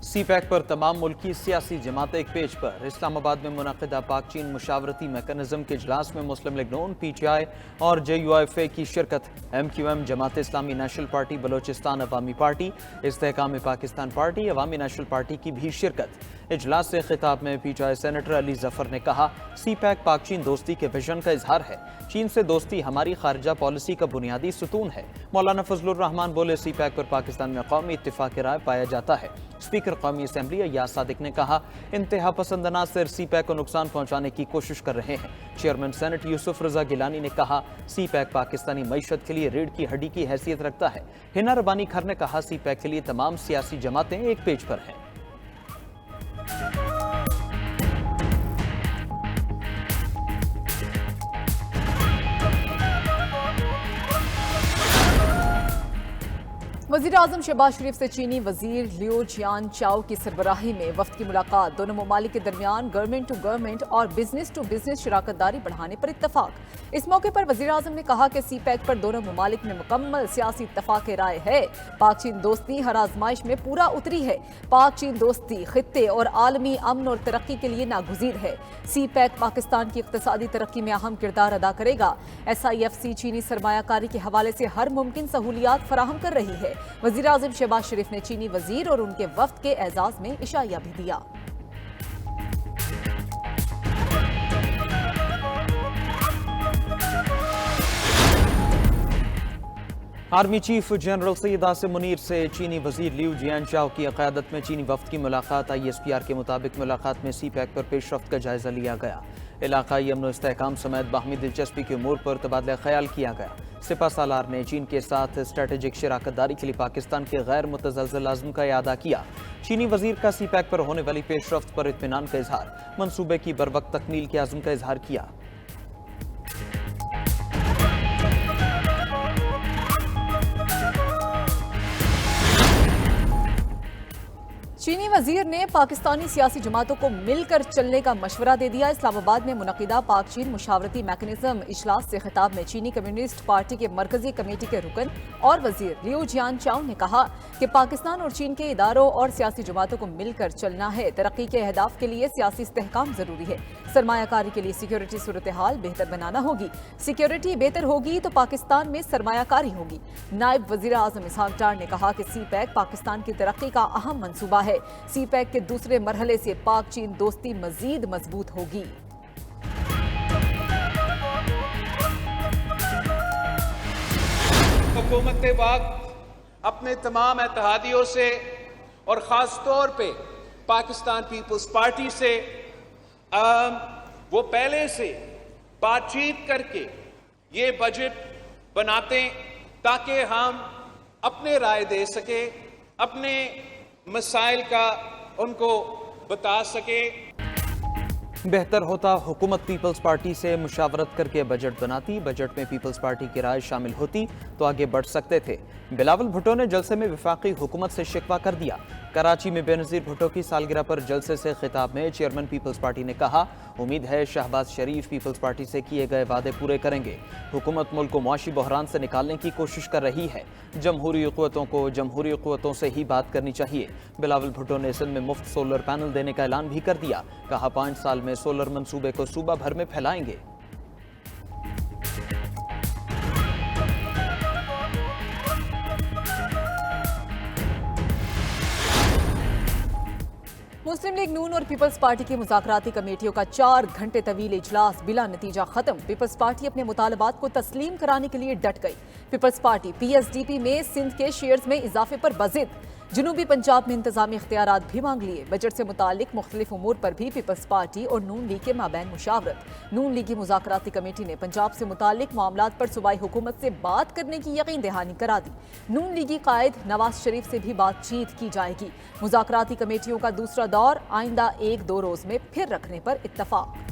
CPEC पर तमाम मुल्की सियासी जमातें एक पेज पर। इस्लामाबाद में मुनक़िदा पाक चीन मुशावरती मैकेनिज्म के इजलास में मुस्लिम लीग नून, PTI और JUIFA की शिरकत। MQM, Jamaat Islami national party, Balochistan अवामी पार्टी, इस्तेहकाम पाकिस्तान पार्टी, अवामी नेशनल पार्टी की भी शिरकत। इजलास से खिताब में PTI सेनेटर अली जफर ने कहा, सीपैक पाक चीन दोस्ती के विजन का इजहार है। चीन से दोस्ती हमारी खारजा पॉलिसी का बुनियादी सुतून है। मौलाना फजलुर रहमान बोले, सीपैक पर पाकिस्तान में कौमी इत्तिफाक राय पाया जाता है। स्पीकर कौमी असम्बली अय्याज सादिक ने कहा, इंतहा पसंद अनासर सीपैक को नुकसान पहुंचाने की कोशिश कर रहे हैं। चेयरमैन सेनेट यूसुफ रजा गिलानी ने कहा, सीपैक पाकिस्तानी मईशत के लिए रीढ़ की हड्डी की हैसियत रखता है। हिना रबानी खर ने कहा, सीपैक के लिए तमाम सियासी जमातें एक पेज पर हैं। वज़ीर आज़म शहबाज शरीफ से चीनी वज़ीर लियो जियान चाओ की सरबराही में वफ्द की मुलाकात। दोनों ममालिक के दरमियान गवर्नमेंट टू गवर्नमेंट और बिजनेस टू बिजनेस शराकतदारी बढ़ाने पर इत्तफाक। इस मौके पर वज़ीर आज़म ने कहा कि सीपैक पर दोनों ममालिक में मुकम्मल सियासी इत्तफाक राय है। पाक चीन दोस्ती हर आजमाइश में पूरा उतरी है। पाक चीन दोस्ती खित्ते और आलमी अमन और तरक्की के लिए नागुज़ीर है। सीपैक पाकिस्तान की इक़्तिसादी तरक्की में अहम किरदार अदा करेगा। SIFC चीनी सरमायाकारी के हवाले से हर मुमकिन सहूलियात फराहम कर रही है। वज़ीर आज़म शहबाज शरीफ ने चीनी वज़ीर और उनके वफ्द के एजाज़ में इशाया भी दिया। Army chief general Syed Asim Munir से चीनी वजीर लियू जियानचाओ की क़यादत में चीनी वफ्द की मुलाकात। ISPR के मुताबिक मुलाकात में सीपैक पर पेशरफ्त का जायजा लिया गया। इलाकाई अमन इस्तेहकाम समेत बाहमी दिलचस्पी के उमूर पर तबादला ख्याल किया गया। सिपा सालार ने चीन के साथ स्ट्रेटेजिक शराकतदारी के लिए पाकिस्तान के गैर मुतज़लज़ल आज़म का इयादा किया। चीनी वजीर का सीपैक पर होने वाली पेशरफ्त पर इत्मीनान का इजहार, मनसूबे की बरवक्त तकमील के आज़म का इजहार किया। चीनी वजीर ने पाकिस्तानी सियासी जमातों को मिलकर चलने का मशवरा दे दिया। इस्लामाबाद में मुनक़िदा पाक चीन मुशावरती मैकेनिज्म इजलास से खिताब में चीनी कम्युनिस्ट पार्टी के मरकजी कमेटी के रुकन और वजीर लियू जियानचाओ ने कहा कि पाकिस्तान और चीन के इदारों और सियासी जमातों को मिलकर चलना है। तरक्की के अहदाफ के लिए सियासी इस्तेहकाम जरूरी है। सरमायाकारी के लिए सिक्योरिटी सूरत हाल बेहतर बनाना होगी। सिक्योरिटी बेहतर होगी तो पाकिस्तान में सरमायाकारी होगी। नायब वजीर आज़म इसहाक डार ने कहा कि सीपैक पाकिस्तान की तरक्की का अहम मंसूबा है। सीपैक के दूसरे मरहले से पाक चीन दोस्ती मजीद मजबूत होगी। हुकूमत वक्त अपने तमाम इत्तेहादियों से और ख़ास तौर पे पाकिस्तान पीपल्स पार्टी से वो पहले से बातचीत करके ये बजट बनाते ताकि हम अपने राय दे सके, अपने मसाइल का उनको बता सके। बेहतर होता हुकूमत पीपल्स पार्टी से मुशावरत करके बजट बनाती। बजट में पीपल्स पार्टी की राय शामिल होती तो आगे बढ़ सकते थे। बिलावल भुट्टो ने जलसे में वफाकी हुकूमत से शिकवा कर दिया। कराची में बेनज़ीर भुट्टो की सालगिरह पर जलसे से खिताब में चेयरमैन पीपल्स पार्टी ने कहा, उम्मीद है शहबाज शरीफ पीपल्स पार्टी से किए गए वादे पूरे करेंगे। हुकूमत मुल्क को मुआशी बहरान से निकालने की कोशिश कर रही है। जमहूरी क़ुव्वतों को जमहूरी क़ुव्वतों से ही बात करनी चाहिए। बिलावल भुट्टो ने सिंध में मुफ्त सोलर पैनल देने का ऐलान भी कर दिया। कहा, 5 साल में सोलर मंसूबे को सूबा भर में फैलाएंगे। मुस्लिम लीग नून और पीपल्स पार्टी की मुज़ाकराती कमेटियों का 4 घंटे तवील इजलास बिला नतीजा खत्म। पीपल्स पार्टी अपने मुतालबात को तस्लीम कराने के लिए डट गई। पीपल्स पार्टी PSDP में सिंध के शेयर्स में इजाफे पर बजिद। जनूबी पंजाब में इंतजामी इख्तियारात भी मांग लिए। बजट से मुतालिक मुख्तलिफ उमूर पर भी पीपल्स पार्टी और नून लीग के माबैन मुशावरत। नून लीग की मुज़ाकराती कमेटी ने पंजाब से मुतालिक मामलात पर सूबाई हुकूमत से बात करने की यकीन दहानी करा दी। नून लीगी कायद नवाज शरीफ से भी बातचीत की जाएगी। मुज़ाकराती कमेटियों का दूसरा दौर आइंदा 1-2 रोज में फिर रखने पर इत्तफाक।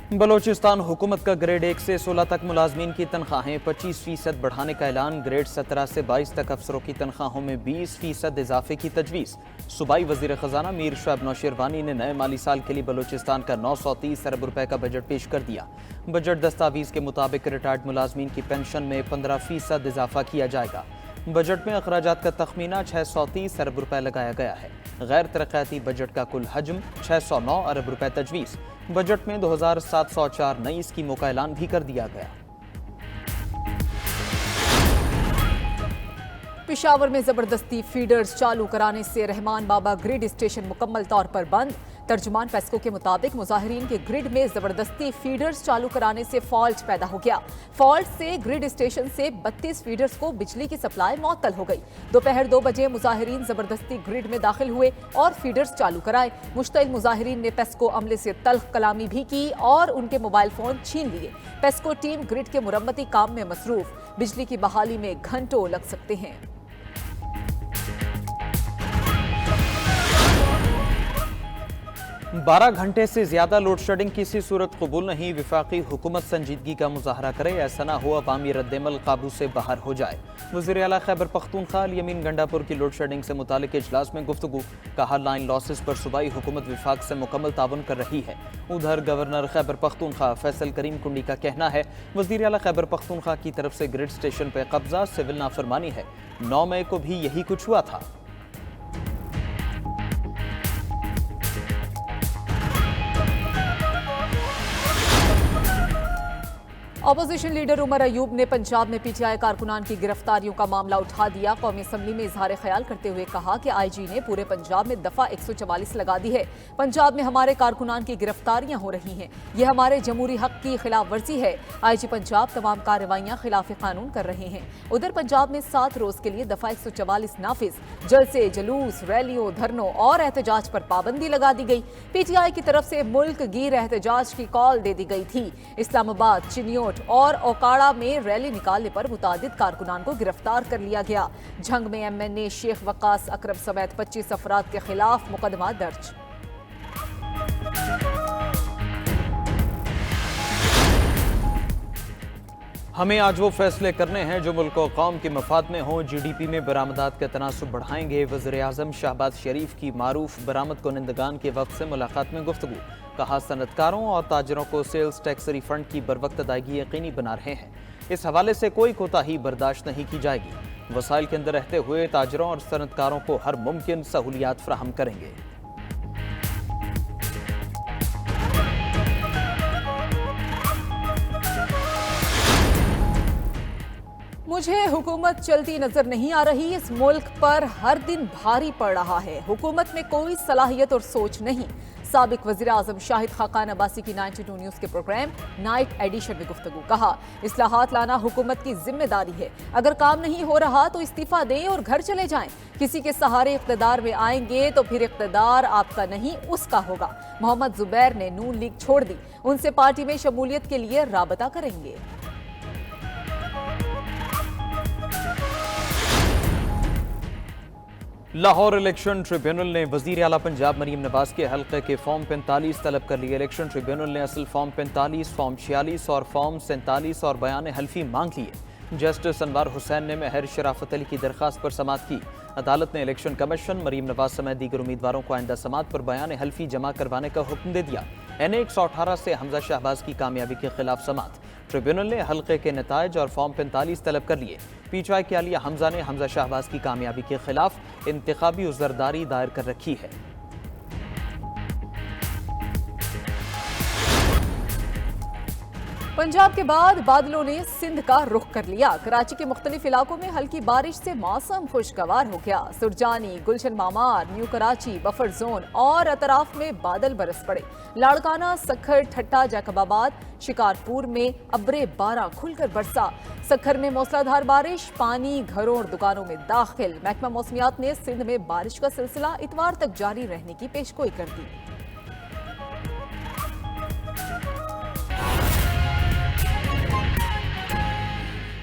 बलोचिस्तान हुकूमत का ग्रेड 1 से 16 तक मुलाजमीन की तनख्वाहें 25% बढ़ाने का ऐलान। ग्रेड 17 से 22 तक अफसरों की तनख्वाहों में 20% इजाफे की तजवीज़। सूबाई वजीर खजाना मीर शोएब नौशेरवानी ने नए माली साल के लिए बलोचिस्तान का 930 अरब रुपए का बजट पेश कर दिया। बजट दस्तावीज़ के मुताबिक रिटायर्ड मुलाजमीन की पेंशन में 15% इजाफा किया जाएगा। बजट में अखराजात का तखमीना 630 अरब रुपए लगाया गया है। गैर तरक्याती बजट का कुल हजम 609 अरब रुपए तजवीज़। बजट में 2704 नई स्कीमों का ऐलान भी कर दिया गया। पेशावर में जबरदस्ती फीडर्स चालू कराने से रहमान बाबा ग्रिड स्टेशन मुकम्मल तौर पर बंद। तर्जुमान फेस्को के मुताबिक मुजाहिरीन के ग्रिड में जबरदस्ती फीडर्स चालू कराने से फॉल्ट पैदा हो गया। फॉल्ट से ग्रिड स्टेशन से 32 फीडर्स को बिजली की सप्लाई मअतल हो गई। दोपहर 2 बजे मुजाहिरीन जबरदस्ती ग्रिड में दाखिल हुए और फीडर्स चालू कराए। मुश्तइल मुजाहिरीन ने पेस्को अमले से तल्ख कलामी भी की और उनके मोबाइल फोन छीन लिए। पेस्को टीम ग्रिड के मुरम्मती काम में मसरूफ। बिजली की बहाली में घंटों लग सकते हैं। 12 घंटे से ज्यादा लोड शेडिंग किसी सूरत कबूल नहीं। विफाकी हुकूमत संजीदगी का मुजाहरा करे, ऐसा ना हो अवामी रद्दमल काबू से बाहर हो जाए। वज़ीर आला खैबर पख्तूनख्वा अल यमीन गंडापुर की लोड शेडिंग से मुतालिक इजलास में गुफ्तगू। कहा लाइन लॉसेस पर सूबाई हुकूमत विफाक से मुकम्मल ताउन कर रही है। उधर गवर्नर खैबर पख्तूनख्वा फैसल करीम कुंडी का कहना है वज़ीर आला खैबर पख्तूनख्वा की तरफ से ग्रिड स्टेशन पर कब्जा सिविल नाफरमानी है। 9 मई को भी यही कुछ हुआ था। अपोजिशन लीडर उमर अयूब ने पंजाब में पीटीआई कारकुनान की गिरफ्तारियों का मामला उठा दिया। कौमी असम्बली में इजहार ख्याल करते हुए कहा कि आईजी ने पूरे पंजाब में दफा 144 लगा दी है। पंजाब में हमारे कारकुनान की गिरफ्तारियां हो रही हैं, ये हमारे जमहूरी हक की खिलाफ वर्जी है। आईजी पंजाब तमाम कार्रवाइयां खिलाफ कानून कर रहे हैं। उधर पंजाब में 7 रोज के लिए दफा 144 नाफिज। जलसे, जुलूस, रैलियों, धरनों और एहतजाज पर पाबंदी लगा दी गई। पीटीआई की तरफ से मुल्क गिर एहतजाज की कॉल दे दी गई थी। इस्लामाबाद, चिन्योट और ओकाड़ा में रैली निकालने पर मुतादिद कारकुनान को गिरफ्तार कर लिया गया। झंग में एमएनए शेख वकास अकरम समेत 25 अफराद के खिलाफ मुकदमा दर्ज। हमें आज वो फैसले करने हैं जो मुल्क और कौम के मफाद में हों। GDP में बरामदात का तनासुब बढ़ाएंगे। वज़ीर आज़म शहबाज शरीफ की मारूफ बरामद कुनिंदगान के वक्त से मुलाकात में गुफ्तगू। कहा सनतकारों और ताजरों को सेल्स टैक्स रिफंड की बरवक्त अदायगी यकीनी बना रहे हैं। इस हवाले से कोई कोताही बर्दाश्त नहीं की जाएगी। वसाइल के अंदर रहते हुए ताजरों और सनतकारों को हर मुमकिन सहूलियात फराहम करेंगे। मुझे हुकूमत चलती नजर नहीं आ रही। इस मुल्क पर हर दिन भारी पड़ रहा है। हुकूमत में कोई सलाहियत और सोच नहीं। साबिक वज़ीर आज़म शाहिद खाकान अब्बासी की 92 न्यूज़ के प्रोग्राम नाइट एडिशन में गुफ्तगू। कहा इस्लाहात लाना हुकूमत की जिम्मेदारी है। अगर काम नहीं हो रहा तो इस्तीफा दें और घर चले जाएं। किसी के सहारे इख्तिदार में आएंगे तो फिर इख्तिदार आपका नहीं उसका होगा। मोहम्मद जुबैर ने नून लीग छोड़ दी, उनसे पार्टी में शमूलियत के लिए राबता करेंगे। लाहौर इलेक्शन ट्रिब्यूनल ने वज़ीर आला पंजाब मरीम नवाज के हल्के के फॉर्म 45 तलब कर लिए। इलेक्शन ट्रिब्यूनल ने असल फॉर्म 45, फॉर्म 46 और फॉर्म 47 और बयान हल्फी मांग लिए। जस्टिस अनवार हुसैन ने महर शराफत अली की दरख्वास्त पर समाअत की। अदालत ने इलेक्शन कमीशन मरीम नवाज समेत दीगर उम्मीदवारों को आइंदा समाअत पर बयान हल्फी जमा करवाने का हुक्म दे दिया। NA 118 से हमजा शहबाज की कामयाबी के खिलाफ समाअत। ट्रिब्यूनल ने हल्के के नताइज और फॉर्म 45 तलब कर लिए। पीटीआई के आलिया हमजा ने हमजा शहबाज की कामयाबी के खिलाफ इंतखाबी उज़रदारी दायर कर रखी है। पंजाब के बाद बादलों ने सिंध का रुख कर लिया। कराची के मुख्तलिफ इलाकों में हल्की बारिश से मौसम खुशगवार हो गया। सुरजानी, गुलशन मामार, न्यू कराची, बफर जोन और अतराफ में बादल बरस पड़े। लाड़काना, सखर, ठट्टा, जैकबाबाद, शिकारपुर में अब्रे 12 खुलकर बरसा। सखर में मूसलाधार बारिश, पानी घरों और दुकानों में दाखिल। महकमा मौसमियात ने सिंध में बारिश का सिलसिला इतवार तक जारी रहने की पेशगोई कर दी।